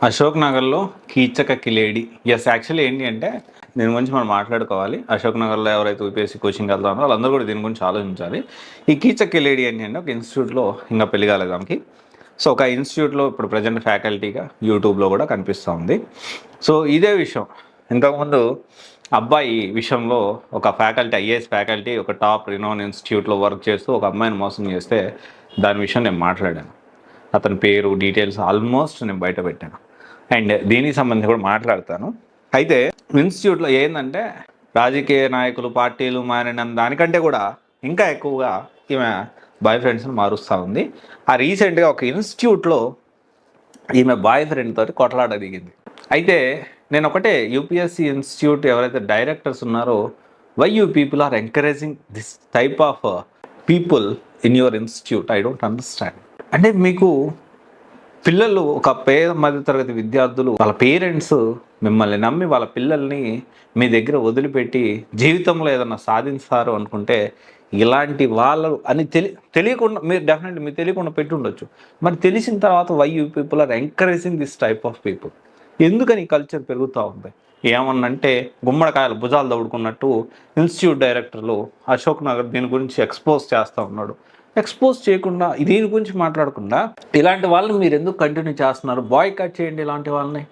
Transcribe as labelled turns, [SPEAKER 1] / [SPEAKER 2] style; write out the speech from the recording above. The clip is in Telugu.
[SPEAKER 1] అశోక్ నగర్లో కీచక కిలేడి. యాక్చువల్లీ ఏంటి అంటే దీని గురించి మనం మాట్లాడుకోవాలి. అశోక్ నగర్లో ఎవరైతే యూపీఎస్సీ కోచింగ్ వెళ్తారో వాళ్ళందరూ కూడా దీని గురించి ఆలోచించాలి. ఈ కీచక కిలేడి ఏంటి అంటే ఒక ఇన్స్టిట్యూట్లో ఇంకా పెళ్లి కాలేదు ఆమెకి. సో ఒక ఇన్స్టిట్యూట్లో ఇప్పుడు ప్రజెంట్ ఫ్యాకల్టీగా యూట్యూబ్లో కూడా కనిపిస్తూ ఉంది. సో ఇదే విషయం ఇంతకుముందు అబ్బాయి విషయంలో ఒక ఫ్యాకల్టీ, ఐఏఎస్ ఫ్యాకల్టీ ఒక టాప్ రినోన్ ఇన్స్టిట్యూట్లో వర్క్ చేస్తూ ఒక అమ్మాయిని మోసం చేస్తే దాని విషయం నేను మాట్లాడాను. అతని పేరు డీటెయిల్స్ ఆల్మోస్ట్ నేను బయట పెట్టాను అండ్ దీనికి సంబంధించి కూడా మాట్లాడతాను. అయితే ఇన్స్టిట్యూట్లో ఏంటంటే రాజకీయ నాయకులు పార్టీలు మారిన దానికంటే కూడా ఇంకా ఎక్కువగా ఈమె బాయ్ ఫ్రెండ్స్ని మారుస్తూ ఉంది. ఆ రీసెంట్గా ఒక ఇన్స్టిట్యూట్లో ఈమె బాయ్ ఫ్రెండ్ తోటి కొట్లాడ దిగింది. అయితే నేను ఒకటే యూపీఎస్సీ ఇన్స్టిట్యూట్ ఎవరైతే డైరెక్టర్స్ ఉన్నారో why you people are encouraging this type of people in your institute? I don't understand. అంటే మీకు పిల్లలు ఒక పేద మధ్యతరగతి విద్యార్థులు వాళ్ళ పేరెంట్స్ మిమ్మల్ని నమ్మి వాళ్ళ పిల్లల్ని మీ దగ్గర వదిలిపెట్టి జీవితంలో ఏదన్నా సాధిస్తారు అనుకుంటే ఇలాంటి వాళ్ళు అని తెలియకుండా మీరు డెఫినెట్లీ మీకు తెలియకుండా పెట్టి ఉండొచ్చు. మరి తెలిసిన తర్వాత why you people are encouraging this type of people? ఎందుకని ఈ కల్చర్ పెరుగుతూ ఉంది? ఏమన్నంటే గుమ్మడికాయలు భుజాలు దౌడుకున్నట్టు ఇన్స్టిట్యూట్ డైరెక్టర్లు అశోక్ నగర్ దీని గురించి ఎక్స్పోజ్ చేస్తూ ఉన్నాడు. ఎక్స్పోజ్ చేయకుండా దీని గురించి మాట్లాడకుండా ఇలాంటి వాళ్ళని మీరు ఎందుకు కంటిన్యూ చేస్తున్నారు? బాయ్ కట్ చేయండి ఇలాంటి వాళ్ళని.